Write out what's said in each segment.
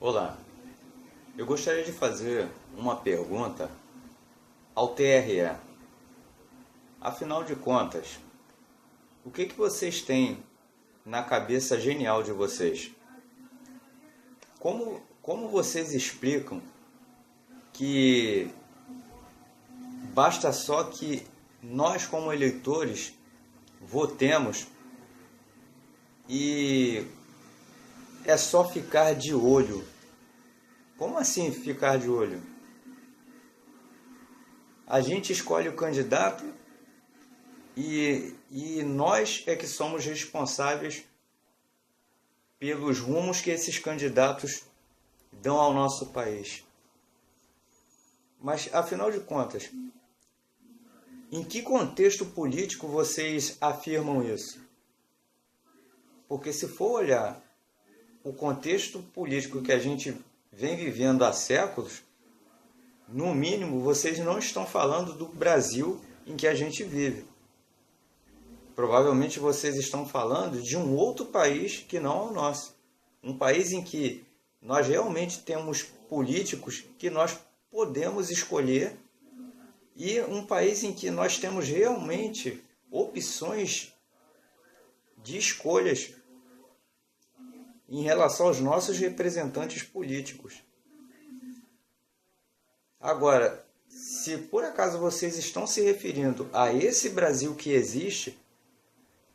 Olá, eu gostaria de fazer uma pergunta ao TRE. Afinal de contas, o que vocês têm na cabeça genial de vocês? Como vocês explicam que basta só que nós, como eleitores, votemos e é só ficar de olho? Como assim ficar de olho? A gente escolhe o candidato e nós é que somos responsáveis pelos rumos que esses candidatos dão ao nosso país. Mas, afinal de contas, em que contexto político vocês afirmam isso? Porque se for olhar o contexto político que a gente vem vivendo há séculos, no mínimo vocês não estão falando do Brasil em que a gente vive. Provavelmente vocês estão falando de um outro país que não é o nosso. Um país em que nós realmente temos políticos que nós podemos escolher e um país em que nós temos realmente opções de escolhas em relação aos nossos representantes políticos. Agora, se por acaso vocês estão se referindo a esse Brasil que existe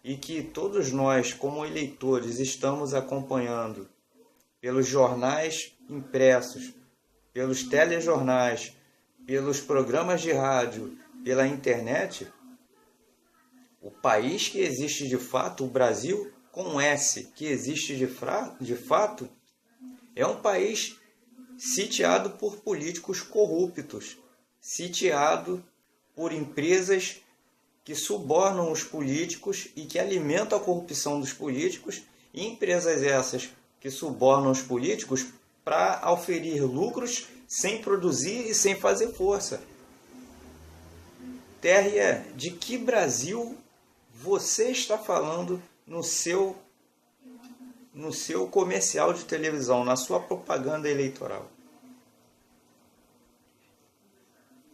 e que todos nós, como eleitores, estamos acompanhando pelos jornais impressos, pelos telejornais, pelos programas de rádio, pela internet, o país que existe de fato, o Brasil, com S, que existe de fato, é um país sitiado por políticos corruptos, sitiado por empresas que subornam os políticos e que alimentam a corrupção dos políticos, e empresas essas que subornam os políticos para auferir lucros sem produzir e sem fazer força. TRE, de que Brasil você está falando no seu comercial de televisão, na sua propaganda eleitoral?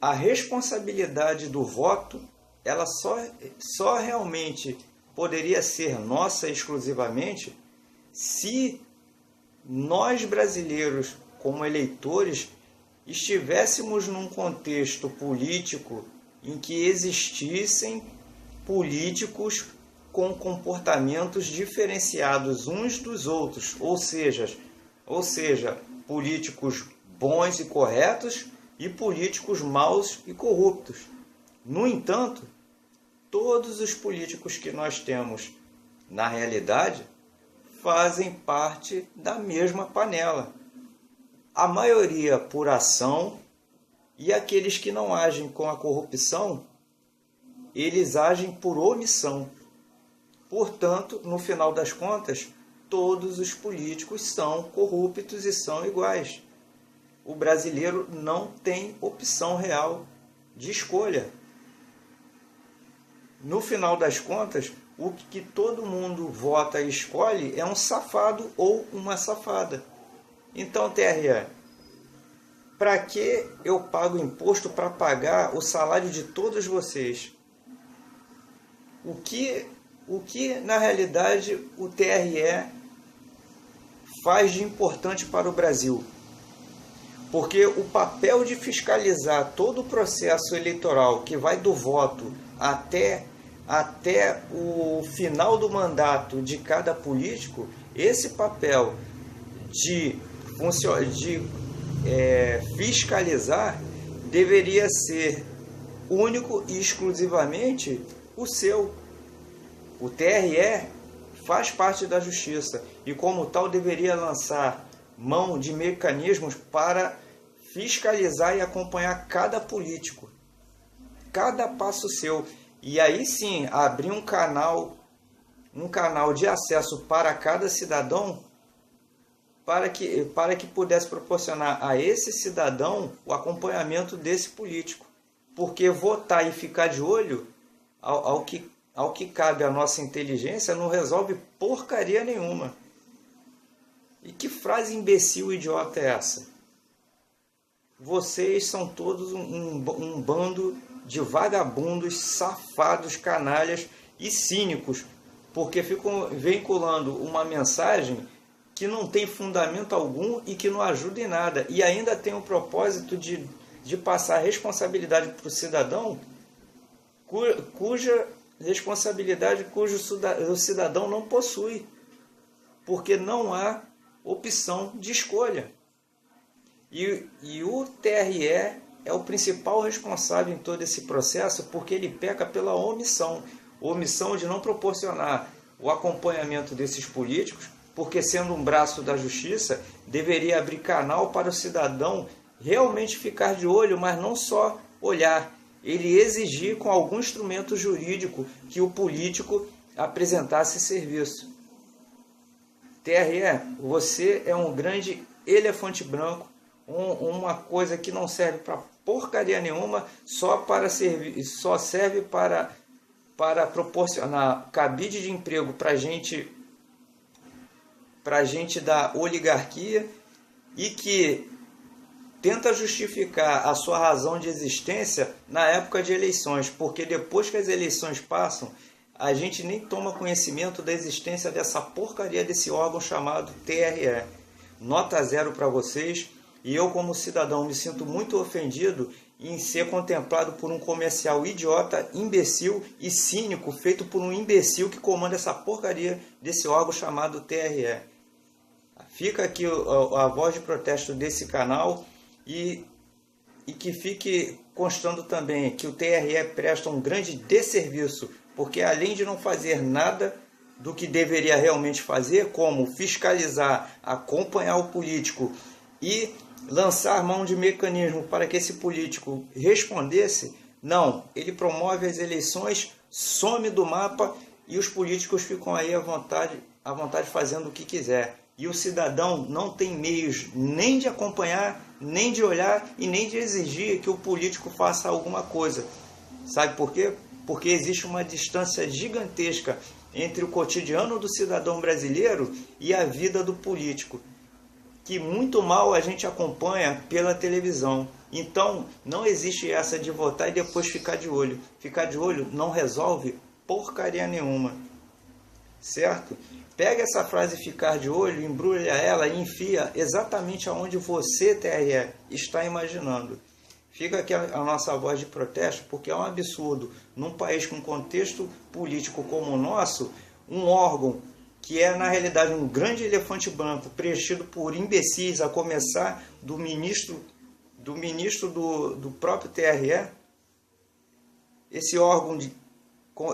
A responsabilidade do voto, ela só realmente poderia ser nossa exclusivamente se nós brasileiros, como eleitores, estivéssemos num contexto político em que existissem políticos com comportamentos diferenciados uns dos outros, ou seja, políticos bons e corretos e políticos maus e corruptos. No entanto, todos os políticos que nós temos, na realidade, fazem parte da mesma panela. A maioria por ação, e aqueles que não agem com a corrupção, eles agem por omissão. Portanto, no final das contas, todos os políticos são corruptos e são iguais. O brasileiro não tem opção real de escolha. No final das contas, o que todo mundo vota e escolhe é um safado ou uma safada. Então, TRE, para que eu pago imposto para pagar o salário de todos vocês? O que na realidade o TRE faz de importante para o Brasil? Porque o papel de fiscalizar todo o processo eleitoral, que vai do voto até o final do mandato de cada político, esse papel de fiscalizar deveria ser único e exclusivamente o seu. O TRE faz parte da justiça e, como tal, deveria lançar mão de mecanismos para fiscalizar e acompanhar cada político, cada passo seu. E aí sim, abrir um canal de acesso para cada cidadão, para que pudesse proporcionar a esse cidadão o acompanhamento desse político. Porque votar e ficar de olho ao que cabe à nossa inteligência não resolve porcaria nenhuma. E que frase imbecil e idiota é essa? Vocês são todos um bando de vagabundos, safados, canalhas e cínicos, porque ficam vinculando uma mensagem que não tem fundamento algum e que não ajuda em nada. E ainda tem o propósito de passar responsabilidade para o cidadão, cuja responsabilidade o cidadão não possui, porque não há opção de escolha. E o TRE é o principal responsável em todo esse processo, porque ele peca pela omissão de não proporcionar o acompanhamento desses políticos, porque sendo um braço da justiça, deveria abrir canal para o cidadão realmente ficar de olho, mas não só olhar, ele exigir com algum instrumento jurídico que o político apresentasse serviço. TRE, você é um grande elefante branco, uma coisa que não serve para porcaria nenhuma, só serve para proporcionar cabide de emprego para gente da oligarquia, e que tenta justificar a sua razão de existência na época de eleições, porque depois que as eleições passam, a gente nem toma conhecimento da existência dessa porcaria desse órgão chamado TRE. Nota 0 para vocês, e eu como cidadão me sinto muito ofendido em ser contemplado por um comercial idiota, imbecil e cínico, feito por um imbecil que comanda essa porcaria desse órgão chamado TRE. Fica aqui a voz de protesto desse canal, e que fique constando também que o TRE presta um grande desserviço, porque além de não fazer nada do que deveria realmente fazer, como fiscalizar, acompanhar o político e lançar mão de mecanismo para que esse político respondesse, não, ele promove as eleições, some do mapa e os políticos ficam aí à vontade fazendo o que quiser. E o cidadão não tem meios nem de acompanhar, nem de olhar e nem de exigir que o político faça alguma coisa. Sabe por quê? Porque existe uma distância gigantesca entre o cotidiano do cidadão brasileiro e a vida do político, que muito mal a gente acompanha pela televisão. Então, não existe essa de votar e depois ficar de olho. Ficar de olho não resolve porcaria nenhuma. Certo? Pega essa frase ficar de olho, embrulha ela e enfia exatamente aonde você, TRE, está imaginando. Fica aqui a nossa voz de protesto, porque é um absurdo, num país com contexto político como o nosso, um órgão que é na realidade um grande elefante branco, preenchido por imbecis, a começar do ministro do próprio TRE, esse órgão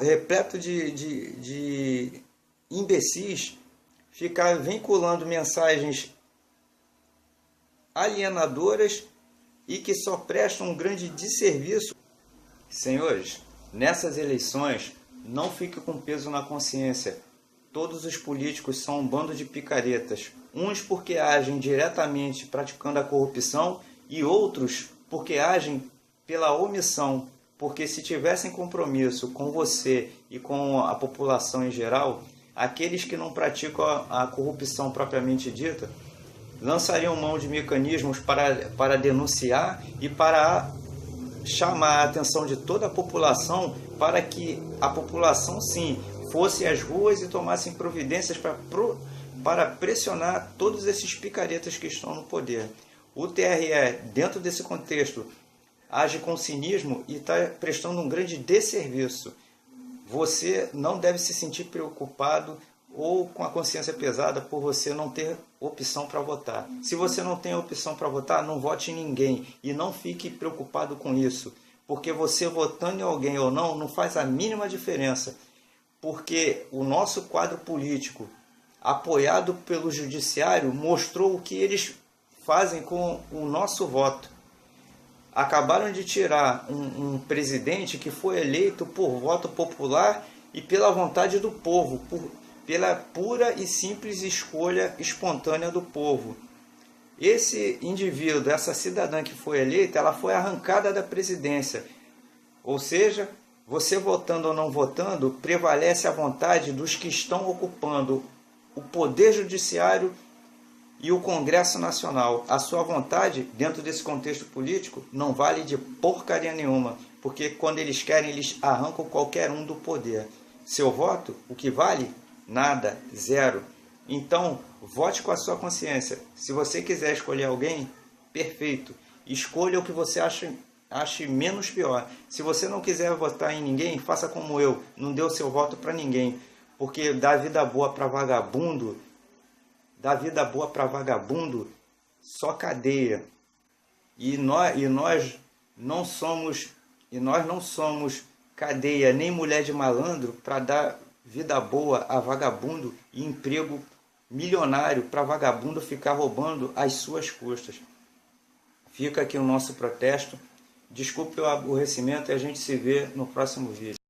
repleto de imbecis, ficar vinculando mensagens alienadoras e que só prestam um grande desserviço. Senhores, nessas eleições, não fique com peso na consciência. Todos os políticos são um bando de picaretas, uns porque agem diretamente praticando a corrupção e outros porque agem pela omissão, porque se tivessem compromisso com você e com a população em geral, aqueles que não praticam a corrupção propriamente dita lançariam mão de mecanismos para denunciar e para chamar a atenção de toda a população, para que a população, sim, fosse às ruas e tomassem providências para pressionar todos esses picaretas que estão no poder. O TRE, dentro desse contexto, age com cinismo e está prestando um grande desserviço. Você não deve se sentir preocupado ou com a consciência pesada por você não ter opção para votar. Se você não tem opção para votar, não vote em ninguém e não fique preocupado com isso, porque você votando em alguém ou não faz a mínima diferença, porque o nosso quadro político, apoiado pelo judiciário, mostrou o que eles fazem com o nosso voto. Acabaram de tirar um presidente que foi eleito por voto popular e pela vontade do povo, pela pura e simples escolha espontânea do povo. Esse indivíduo, essa cidadã que foi eleita, ela foi arrancada da presidência. Ou seja, você votando ou não votando, prevalece a vontade dos que estão ocupando o poder judiciário e o Congresso Nacional. A sua vontade, dentro desse contexto político, não vale de porcaria nenhuma, porque quando eles querem, eles arrancam qualquer um do poder. Seu voto, o que vale? Nada, zero. Então, vote com a sua consciência. Se você quiser escolher alguém, perfeito. Escolha o que você ache menos pior. Se você não quiser votar em ninguém, faça como eu, não dê o seu voto para ninguém, porque dá vida boa para vagabundo, só cadeia. E nós não somos cadeia nem mulher de malandro para dar vida boa a vagabundo e emprego milionário para vagabundo ficar roubando às suas custas. Fica aqui o nosso protesto. Desculpe o aborrecimento e a gente se vê no próximo vídeo.